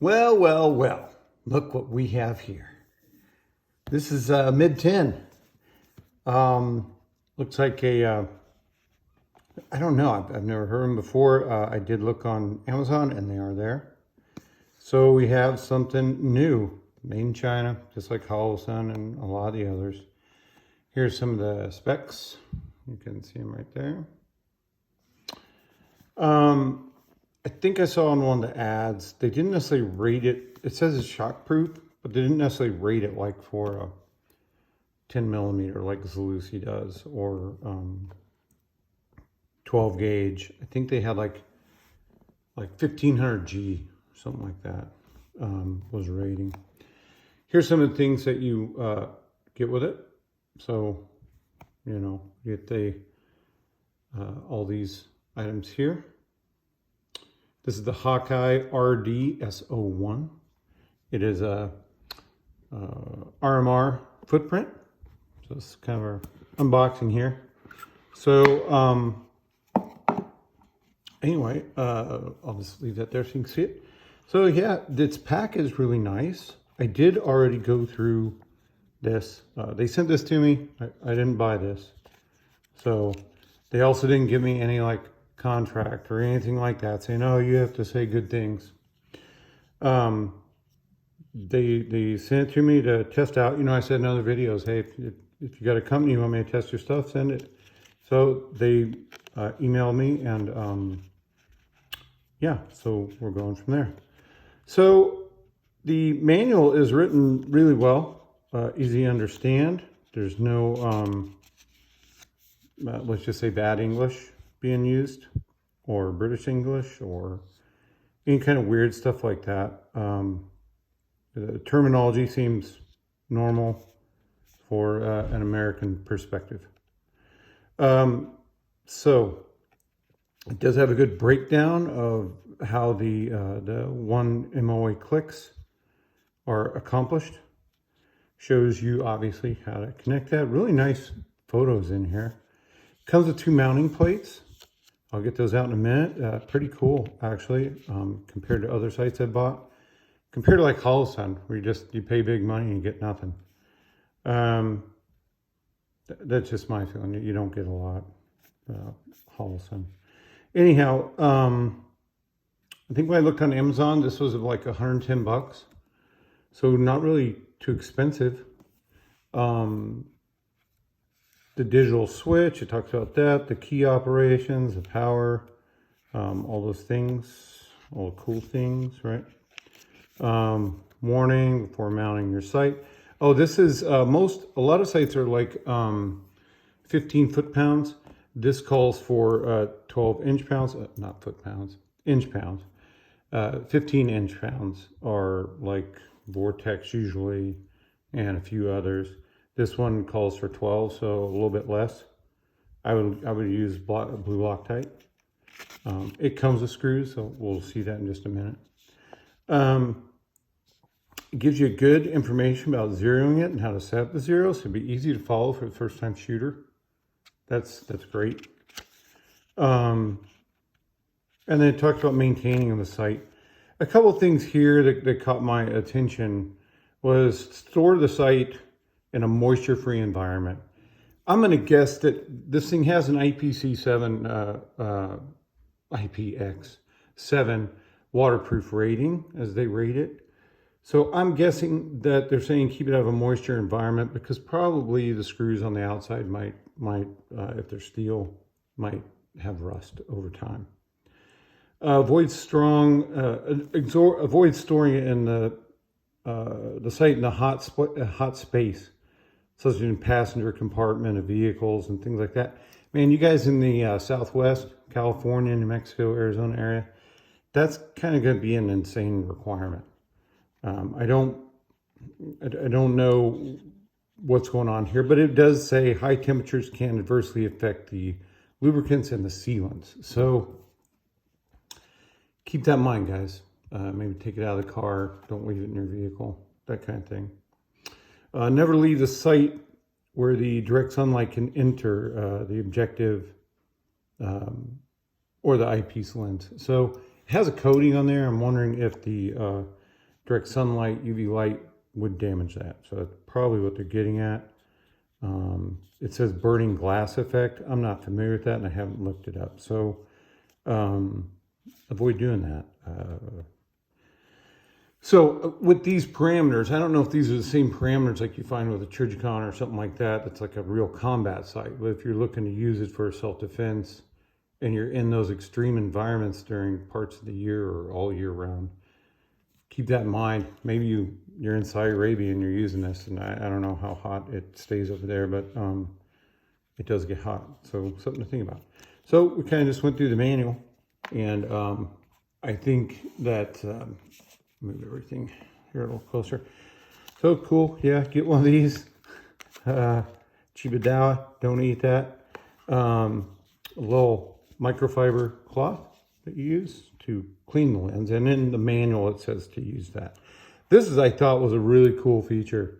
Well, well, well, look what we have here. This is MidTen. Looks like I don't know, I've never heard them before. I did look on Amazon and they are there. So we have something new, made in China, just like Holosun and a lot of the others. Here's some of the specs. You can see them right there. I think I saw on one of the ads, they didn't necessarily rate it. It says it's shockproof, but they didn't necessarily rate it like for a 10 millimeter like Zalusi does, or 12 gauge. I think they had like 1500 G, something like that, was rating. Here's some of the things that you get with it. So, you know, you get all these items here. This is the HawkeyeRD S01. It is a RMR footprint. So it's kind of our unboxing here. So anyway, I'll just leave that there so you can see it. So yeah, this pack is really nice. I did already go through this. They sent this to me. I didn't buy this. So they also didn't give me any like contract or anything like that saying, oh, you have to say good things. They sent it to me to test out. You know, I said in other videos, hey, if you got a company you want me to test your stuff, send it. So they emailed me, and yeah, so we're going from there. So the manual is written really well, easy to understand. There's no let's just say bad English being used, or British English, or any kind of weird stuff like that. The terminology seems normal for an American perspective. So it does have a good breakdown of how the 1 MOA clicks are accomplished. Shows you obviously how to connect that. Really nice photos in here. Comes with 2 mounting plates. I'll get those out in a minute. Pretty cool, actually, compared to other sites I bought. Compared to like Holosun, where you pay big money and you get nothing. That's just my feeling. You don't get a lot Holosun. Anyhow, I think when I looked on Amazon, this was like 110 bucks. So not really too expensive. The digital switch, it talks about that, the key operations, the power, all those things, all the cool things, right? Warning before mounting your sight. Oh, this is, a lot of sites are like 15 foot-pounds. This calls for 12 inch-pounds, not foot-pounds, inch-pounds. 15 inch-pounds are like Vortex usually, and a few others. This one calls for 12, so a little bit less. I would use blue Loctite. It comes with screws, so we'll see that in just a minute. It gives you good information about zeroing it and how to set up the zeros. It'd be easy to follow for the first-time shooter. That's great. And then it talks about maintaining on the site. A couple of things here that caught my attention was store the site in a moisture-free environment. I'm going to guess that this thing has an IPX7 waterproof rating, as they rate it. So I'm guessing that they're saying keep it out of a moisture environment because probably the screws on the outside might if they're steel, might have rust over time. Avoid storing it in the site in a hot space, such as in passenger compartment of vehicles and things like that. Man, you guys in the Southwest, California, New Mexico, Arizona area, that's kind of going to be an insane requirement. I don't know what's going on here, but it does say high temperatures can adversely affect the lubricants and the sealants. So keep that in mind, guys. Maybe take it out of the car. Don't leave it in your vehicle. That kind of thing. Never leave the site where the direct sunlight can enter the objective or the eyepiece lens. So it has a coating on there. I'm wondering if the direct sunlight, UV light would damage that. So that's probably what they're getting at. It says burning glass effect. I'm not familiar with that and I haven't looked it up. So avoid doing that. So with these parameters, I don't know if these are the same parameters like you find with a Trijicon or something like that. That's like a real combat sight. But if you're looking to use it for self-defense and you're in those extreme environments during parts of the year or all year round, keep that in mind. Maybe you're in Saudi Arabia and you're using this, and I don't know how hot it stays over there, but it does get hot. So something to think about. So we kind of just went through the manual, and I think that move everything here a little closer. So cool, yeah. Get one of these. Chibadawa, don't eat that. A little microfiber cloth that you use to clean the lens, and in the manual it says to use that. This is, I thought, was a really cool feature.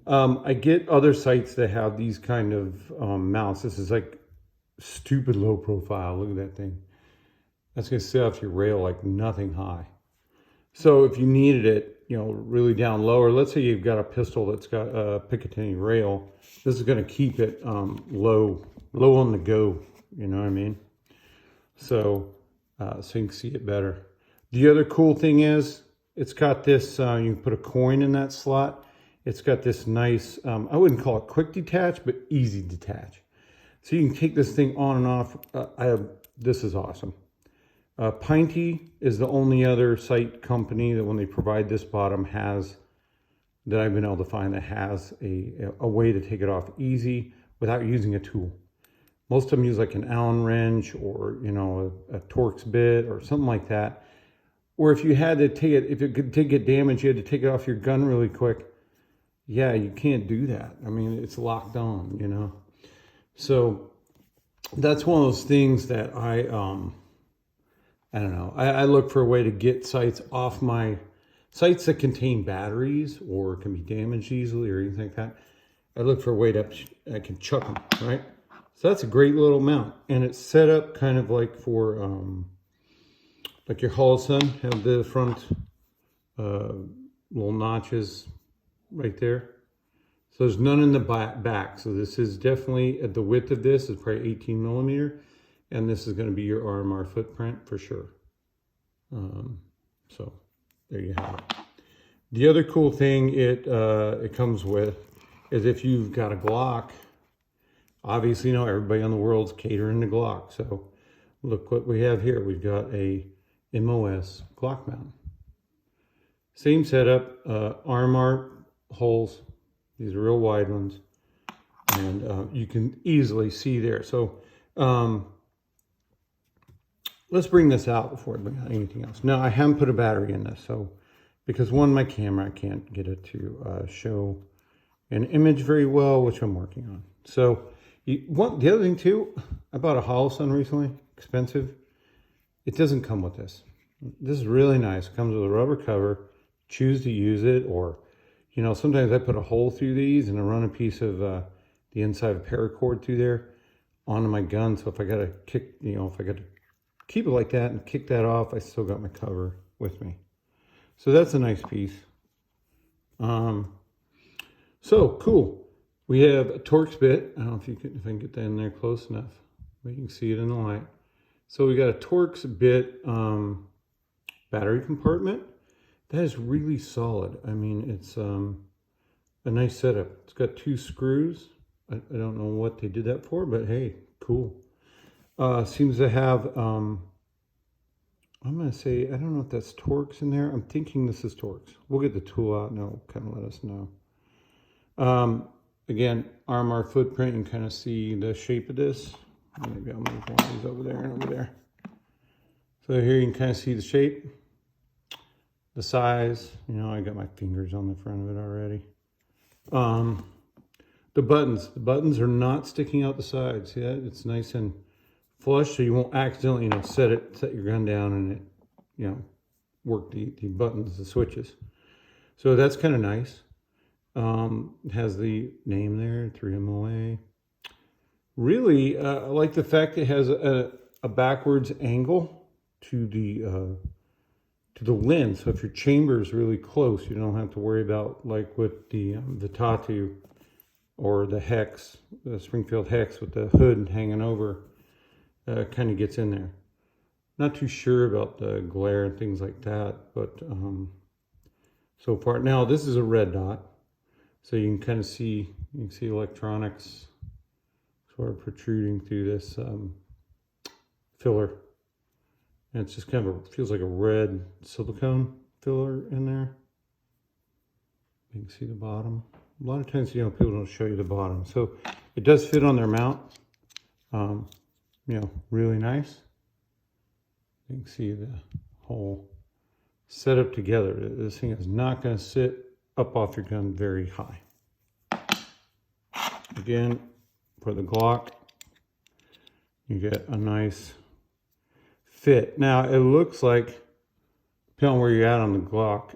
I get other sites that have these kind of mounts. This is like stupid low profile. Look at that thing. That's gonna sit off your rail like nothing high. So if you needed it, you know, really down low, or let's say you've got a pistol that's got a Picatinny rail, this is gonna keep it low on the go. You know what I mean? So so you can see it better. The other cool thing is it's got this, you can put a coin in that slot. It's got this nice, I wouldn't call it quick detach, but easy detach. So you can take this thing on and off. This is awesome. Pinty is the only other sight company that when they provide this bottom that I've been able to find that has a way to take it off easy without using a tool. Most of them use like an Allen wrench or, you know, a Torx bit or something like that. Or if you had to take it, if it did get damaged, you had to take it off your gun really quick. Yeah, you can't do that. I mean, it's locked on, you know. So that's one of those things that I don't know. I look for a way to get sights off my sights that contain batteries or can be damaged easily or anything like that. I look for a way that I can chuck them, right? So that's a great little mount, and it's set up kind of like for like your Holosun, have the front little notches right there. So there's none in the back. So this is definitely, at the width of this is probably 18 millimeter, and this is going to be your RMR footprint for sure. So there you have it. The other cool thing it comes with is if you've got a Glock. Obviously, you know, everybody on the world's catering to Glock. So look what we have here. We've got a MOS Glock mount. Same setup, RMR holes. These are real wide ones. And you can easily see there. So let's bring this out before I bring out anything else. Now, I haven't put a battery in this. So because one, my camera, I can't get it to show an image very well, which I'm working on. So the other thing too, I bought a Holosun recently, expensive. It doesn't come with this. This is really nice. It comes with a rubber cover. Choose to use it, or, you know, sometimes I put a hole through these and I run a piece of the inside of paracord through there onto my gun. So if I got to kick, you know, if I got to keep it like that and kick that off, I still got my cover with me. So that's a nice piece. So cool. We have a Torx bit. I don't know if I can get that in there close enough, but you can see it in the light. So we got a Torx bit battery compartment. That is really solid. I mean, it's a nice setup. It's got 2 screws. I don't know what they did that for, but hey, cool. Seems to have, I'm going to say, I don't know if that's Torx in there. I'm thinking this is Torx. We'll get the tool out and it'll kind of let us know. Again, RMR footprint, you can kind of see the shape of this. Maybe I'll move one of these over there and over there. So here you can kind of see the shape, the size. You know, I got my fingers on the front of it already. The buttons are not sticking out the sides. See that? It's nice and flush, so you won't accidentally, you know, set your gun down and it, you know, work the buttons, the switches. So that's kind of nice. It has the name there, 3MOA. Really, I like the fact it has a backwards angle to to the lens. So if your chamber is really close, you don't have to worry about, like with the Tatu or the Hex, the Springfield Hex with the hood hanging over, kind of gets in there. Not too sure about the glare and things like that, but so far. Now this is a red dot, so you can kind of see, you can see electronics sort of protruding through this filler. And it's just kind of feels like a red silicone filler in there. You can see the bottom. A lot of times, you know, people don't show you the bottom. So it does fit on their mount. You know, really nice. You can see the whole setup together. This thing is not going to sit up off your gun very high. Again, for the Glock, you get a nice fit. Now it looks like, depending on where you're at on the Glock,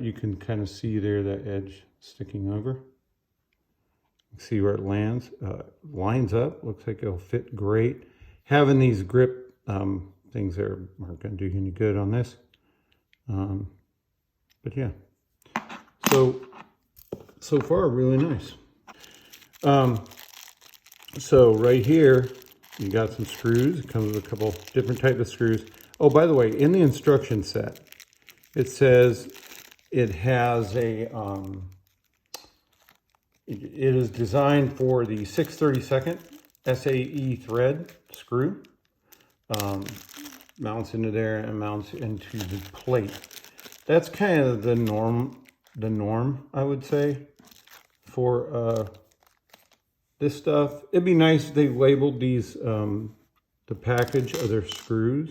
you can kind of see there that edge sticking over. You can see where it lands. Lines up. Looks like it'll fit great. Having these grip things there aren't going to do any good on this. But yeah. So far, really nice. So right here, you got some screws. It comes with a couple different types of screws. Oh, by the way, in the instruction set, it says it has a, it is designed for the 6/32 SAE thread screw. Mounts into there and mounts into the plate. That's kind of the norm, I would say, for this stuff. It'd be nice if they labeled these, the package of their screws,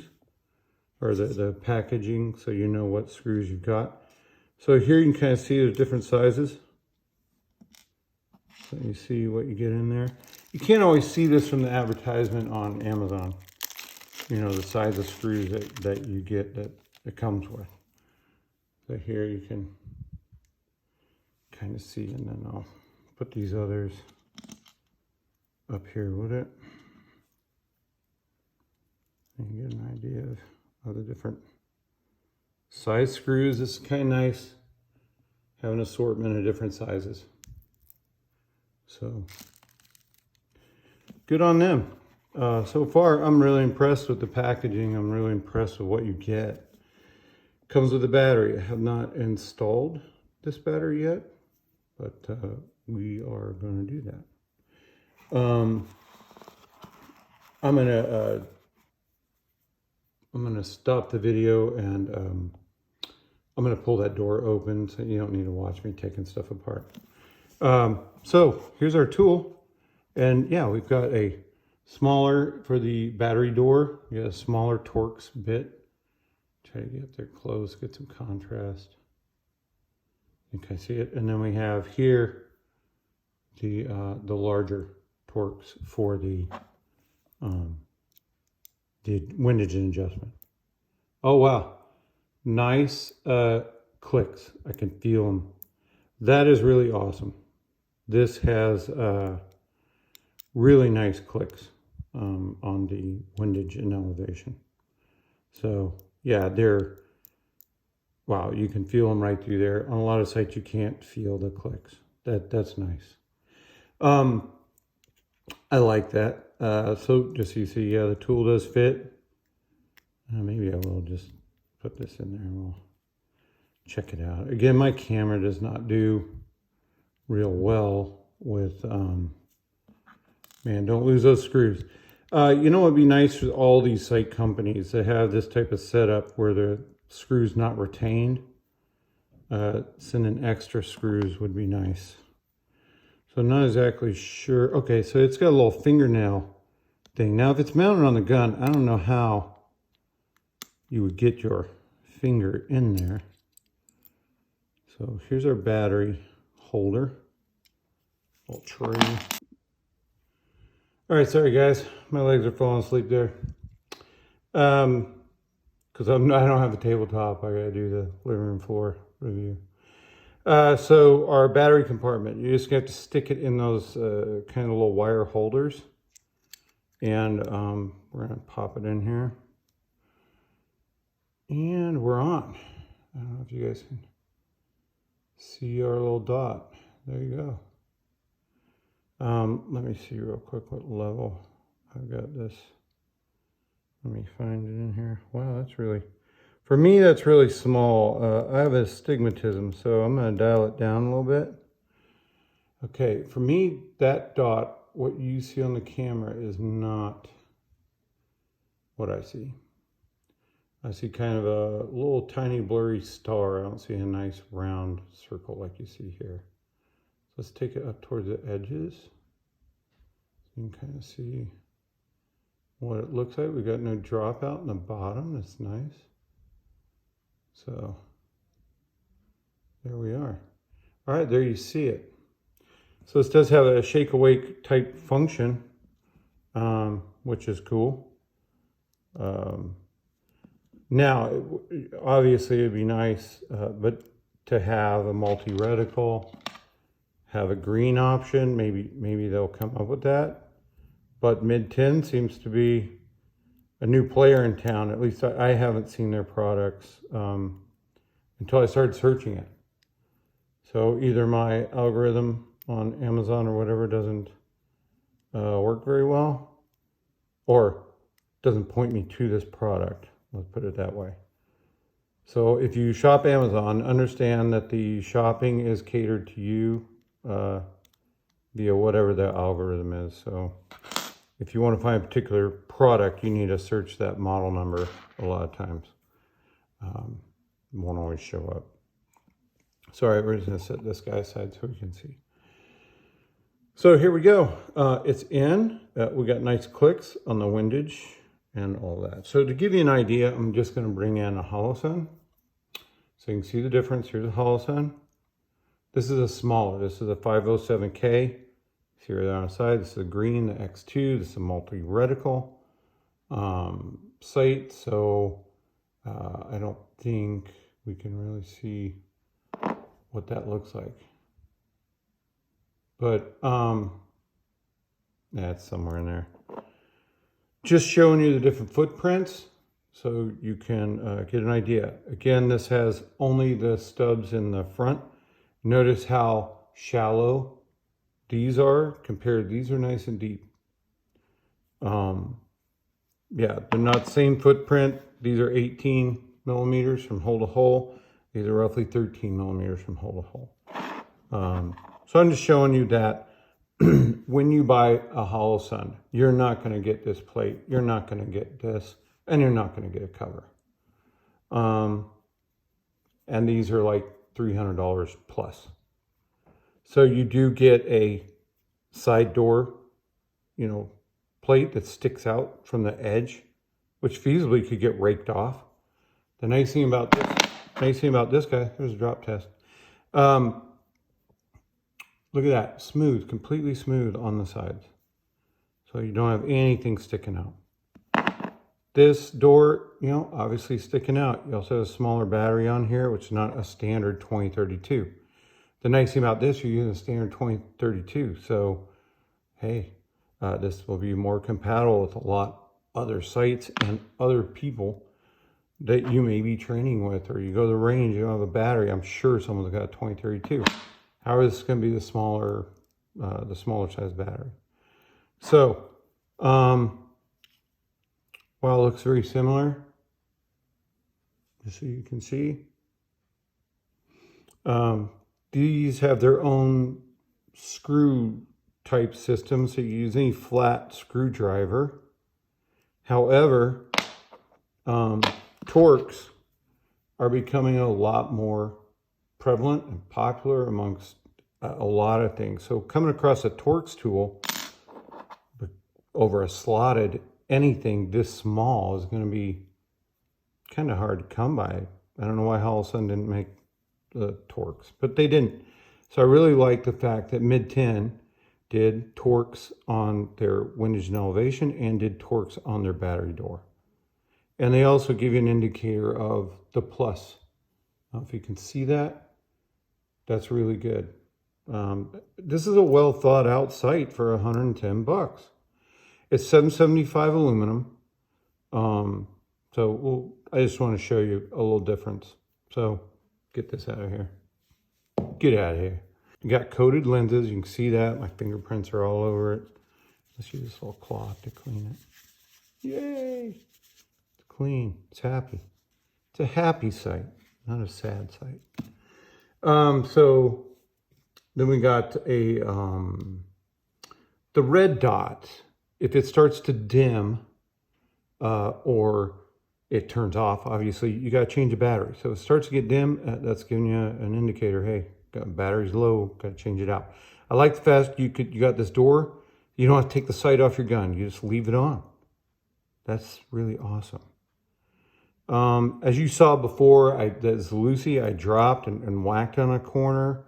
or the packaging, so you know what screws you've got. So here you can kind of see there's different sizes. So you see what you get in there. You can't always see this from the advertisement on Amazon. You know, the size of screws that you get that it comes with. So here you can kind of see, and then I'll put these others up here with it. And you get an idea of the different size screws. This is kind of nice, have an assortment of different sizes. So good on them. So far, I'm really impressed with the packaging. I'm really impressed with what you get. Comes with a battery. I have not installed this battery yet, but we are going to do that. I'm gonna stop the video, and I'm gonna pull that door open, so you don't need to watch me taking stuff apart. So here's our tool, and yeah, we've got a smaller for the battery door. We got a smaller Torx bit. Try to get there close, get some contrast. You can see it, and then we have here the larger Torx for the windage adjustment. Oh wow, nice clicks. I can feel them. That is really awesome. This has really nice clicks on the windage and elevation. So yeah, they're, wow, you can feel them right through there. On a lot of sites you can't feel the clicks. That's nice. I like that. So just so you see, yeah, the tool does fit. Maybe I will just put this in there and we'll check it out. Again, my camera does not do real well with, man, don't lose those screws. You know what would be nice for all these site companies that have this type of setup where the screws not retained? Sending extra screws would be nice. So I'm not exactly sure. Okay, so it's got a little fingernail thing. Now, if it's mounted on the gun, I don't know how you would get your finger in there. So here's our battery holder. Little tray. All right, sorry guys, my legs are falling asleep there. Because I don't have the tabletop. I gotta do the living room floor review. So our battery compartment, you just have to stick it in those kind of little wire holders. And we're gonna pop it in here. And we're on. I don't know if you guys can see our little dot. There you go. Let me see real quick what level I've got this. Let me find it in here. Wow, that's really, for me, that's really small. I have astigmatism, so I'm going to dial it down a little bit. Okay, for me, that dot, what you see on the camera, is not what I see. I see kind of a little tiny blurry star. I don't see a nice round circle like you see here. So let's take it up towards the edges. So you can kind of see what it looks like. We got no dropout in the bottom. That's nice. So there we are. All right, there you see it. So this does have a shake awake type function, which is cool. Now, obviously it'd be nice, but to have a multi-reticle, have a green option, maybe they'll come up with that. But MidTen seems to be a new player in town. At least I haven't seen their products until I started searching it. So either my algorithm on Amazon or whatever doesn't work very well, or doesn't point me to this product. Let's put it that way. So if you shop Amazon, understand that the shopping is catered to you via whatever the algorithm is. So if you want to find a particular product, you need to search that model number a lot of times. It won't always show up. Sorry, we're just going to set this guy aside so we can see. So here we go. It's in. We got nice clicks on the windage and all that. So to give you an idea, I'm just going to bring in a holosun. So you can see the difference. Here's a holosun. This is a smaller. This is a 507K. See right there on the side. This is a green, the X2. This is a multi-reticle sight. So I don't think we can really see what that looks like. But that's somewhere in there. Just showing you the different footprints so you can get an idea. Again, this has only the stubs in the front. Notice how shallow these are compared. These are nice and deep. Yeah, they're not the same footprint. These are 18 millimeters from hole to hole. These are roughly 13 millimeters from hole to hole. So I'm just showing you that when you buy a holosun, you're not going to get this plate, you're not going to get this, and you're not going to get a cover. And these are like $300 plus. So you do get a side door, plate that sticks out from the edge, which feasibly could get raked off. The nice thing about this guy, there's a drop test. Look at that, smooth, completely smooth on the sides. So you don't have anything sticking out. This door, obviously sticking out. You also have a smaller battery on here, which is not a standard 2032. The nice thing about this, you're using a standard 2032. So, hey, this will be more compatible with a lot other sites and other people that you may be training with, or you go to the range, you don't have a battery. I'm sure someone's got a 2032. However, this is going to be the smaller size battery. So, while it looks very similar, just so you can see, these have their own screw type system, so you use any flat screwdriver. However, Torx are becoming a lot more prevalent and popular amongst a lot of things. So coming across a Torx tool over a slotted anything this small is going to be kind of hard to come by. I don't know why Holosun didn't make the Torx, but they didn't. So I really like the fact that MidTen did Torx on their windage and elevation and did Torx on their battery door. And they also give you an indicator of the plus. I don't know if you can see that. That's really good. This is a well thought out sight for 110 bucks. It's 775 aluminum. I just want to show you a little difference. So get this out of here. Get out of here. You got coated lenses. You can see that. My fingerprints are all over it. Let's use this little cloth to clean it. Yay! It's clean. It's happy. It's a happy sight, not a sad sight. So then we got a the red dot. If it starts to dim or it turns off, obviously you got to change the battery. So if it starts to get dim, that's giving you an indicator. Hey, battery's low. Got to change it out. I like the fact you got this door. You don't have to take the sight off your gun. You just leave it on. That's really awesome. As you saw before, this Lucy I dropped and whacked on a corner.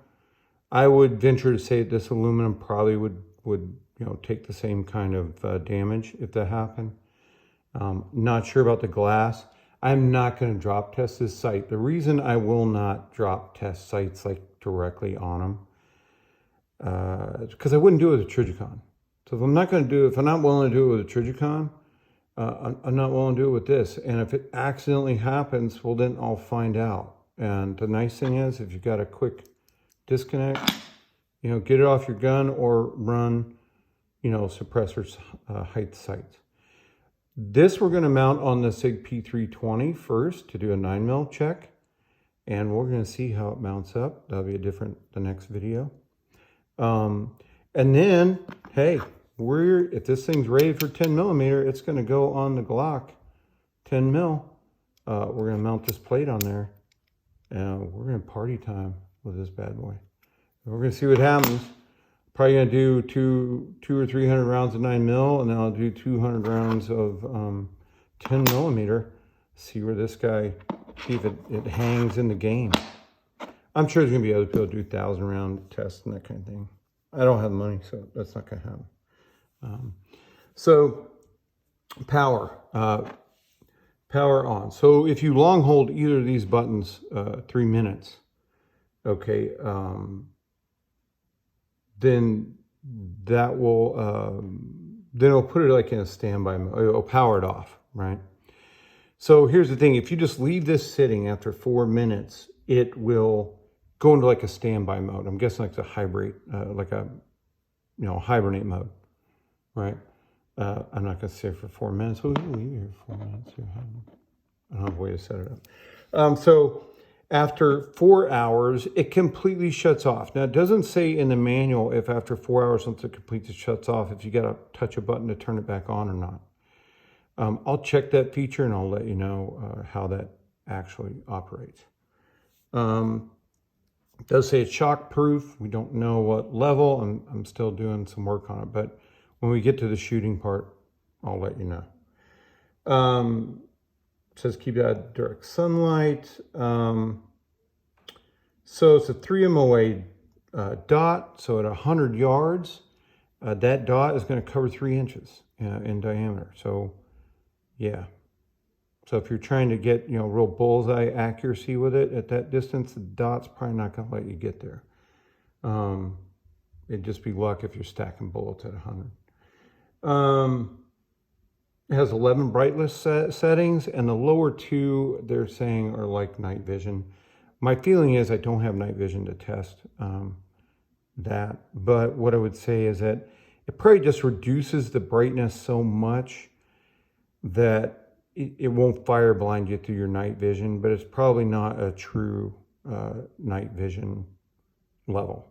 I would venture to say this aluminum probably would take the same kind of damage if that happened. Not sure about the glass. I'm not going to drop test this sight. The reason I will not drop test sights like directly on them, because I wouldn't do it with a Trijicon. So if I'm not willing to do it with a Trijicon, I'm not willing to do it with this. And if it accidentally happens, well, then I'll find out. And the nice thing is, if you've got a quick disconnect, get it off your gun or run, suppressor height sights. This we're going to mount on the SIG P320 first to do a 9mm check. And we're going to see how it mounts up. That'll be the next video. And then, hey, if this thing's rated for 10mm, it's going to go on the Glock 10mm. We're going to mount this plate on there, and we're going to party time with this bad boy. And we're going to see what happens. Probably going to do 200 or 300 rounds of 9mm, and then I'll do 200 rounds of 10mm. See where this guy, see if it hangs in the game. I'm sure there's going to be other people who do 1,000 round tests and that kind of thing. I don't have money, so that's not going to happen. So power on. So if you long hold either of these buttons 3 minutes, okay, then that will then it'll put it like in a standby mode. It'll power it off, right? So here's the thing: if you just leave this sitting after 4 minutes, it will go into like a standby mode. I'm guessing like a hibernate, hibernate mode, right? I'm not going to say for 4 minutes. We'll leave here 4 minutes. I don't have a way to set it up. So after 4 hours, it completely shuts off. Now, it doesn't say in the manual if after 4 hours something completely shuts off, if you got to touch a button to turn it back on or not. I'll check that feature and I'll let you know how that actually operates. It does say it's shock proof. We don't know what level. I'm still doing some work on it, but when we get to the shooting part, I'll let you know. It says keep it out of direct sunlight. So it's a 3 MOA dot. So at 100 yards, that dot is going to cover 3 inches in diameter. So yeah. So if you're trying to get, real bullseye accuracy with it at that distance, the dot's probably not going to let you get there. It'd just be luck if you're stacking bullets at 100. It has 11 brightness settings, and the lower 2, they're saying, are like night vision. My feeling is I don't have night vision to test that, but what I would say is that it probably just reduces the brightness so much that it won't fire blind you through your night vision, but it's probably not a true night vision level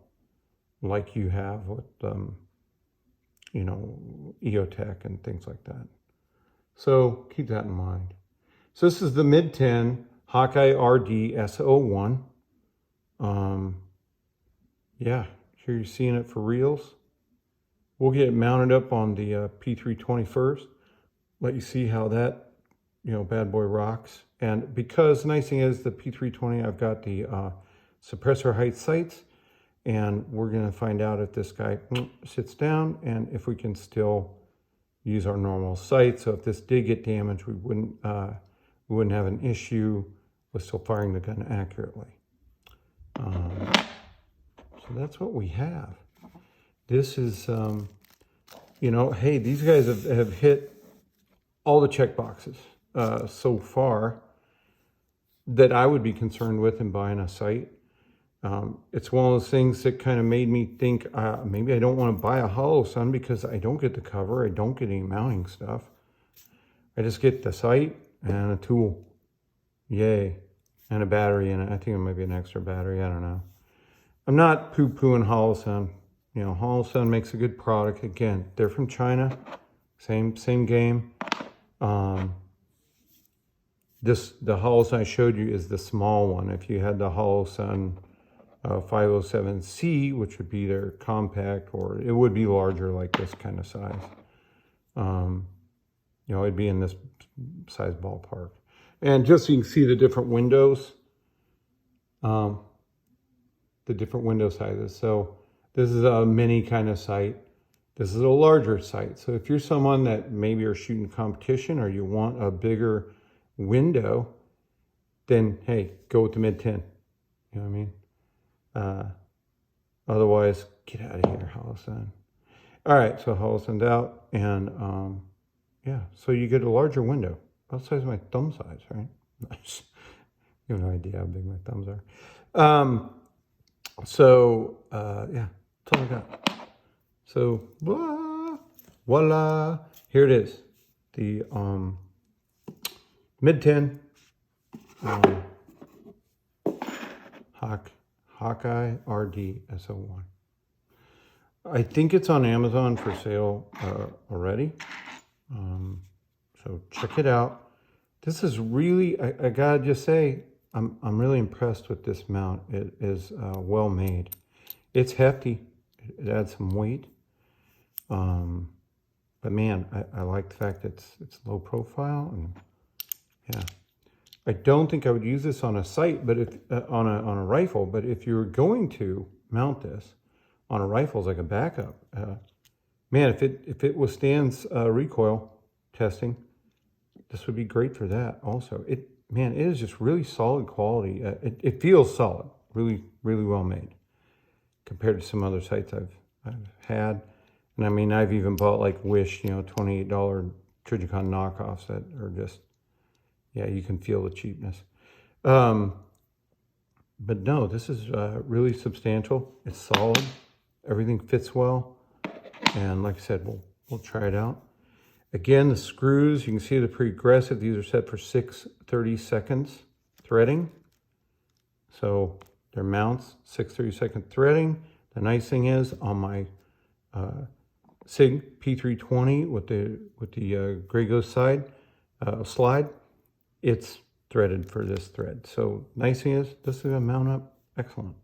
like you have with, EOTech and things like that. So keep that in mind. So this is the MidTen HawkeyeRD S01. Yeah, here you're seeing it for reals. We'll get it mounted up on the P320 first. Let you see how that bad boy rocks. And because the nice thing is the P320, I've got the suppressor height sights, and we're going to find out if this guy sits down and if we can still use our normal sight. So if this did get damaged, we wouldn't have an issue with still firing the gun accurately. So that's what we have. This is, hey, these guys have hit all the check boxes so far. that I would be concerned with in buying a sight. It's one of those things that kind of made me think maybe I don't want to buy a Holosun because I don't get the cover, I don't get any mounting stuff. I just get the sight and a tool. Yay. And a battery in it. I think it might be an extra battery. I don't know. I'm not poo-pooing Holosun. You know, Holosun makes a good product. Again, they're from China. Same game. The Holosun I showed you is the small one. If you had the Holosun 507C, which would be their compact, or it would be larger, like this kind of size. You know, it'd be in this size ballpark. And just so you can see the different windows, the different window sizes. So this is a mini kind of sight. This is a larger sight. So if you're someone that maybe are shooting competition or you want a bigger window, then hey, go with the MidTen. You know what I mean? Otherwise, get out of here, Holosun. All right, so Holosun's out, and yeah, so you get a larger window, about the size of my thumb size, right? You have no idea how big my thumbs are. Yeah, that's all I got. So voila, here it is, the MidTen HawkeyeRD S01. I think it's on Amazon for sale already. So check it out. This is really, I gotta just say, I'm really impressed with this mount. It is well made. It's hefty. It adds some weight. But man, I like the fact that it's low profile, and yeah. I don't think I would use this on a sight, but if on a rifle. But if you're going to mount this on a rifle as like a backup, man, if it withstands recoil testing, this would be great for that. Also, it is just really solid quality. It feels solid, really well made compared to some other sights I've had. And I mean, I've even bought like Wish, you know, $28 Trijicon knockoffs that are just, yeah, you can feel the cheapness. But no, this is really substantial. It's solid. Everything fits well. And like I said, we'll try it out. Again, the screws, you can see they're pretty aggressive. These are set for 6 30-second threading. So they're mounts, 6 30-second threading. The nice thing is on my SIG P320 with the Grey Ghost side slide, it's threaded for this thread. So nice thing is this is gonna mount up excellent.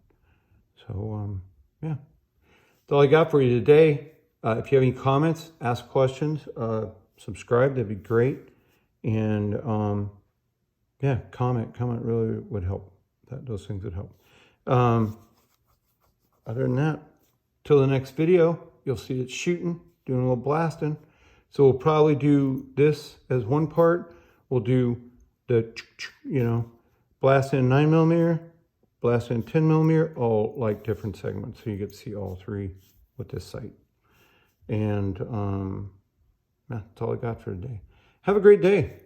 So yeah, that's all I got for you today. If you have any comments, ask questions, subscribe, that'd be great. And yeah, comment really would help. Those things would help. Other than that, till the next video, you'll see it shooting, doing a little blasting. So we'll probably do this as one part. We'll do the, you know, blasting in 9mm, blasting in 10mm, all like different segments. So you get to see all three with this sight. And that's all I got for today. Have a great day.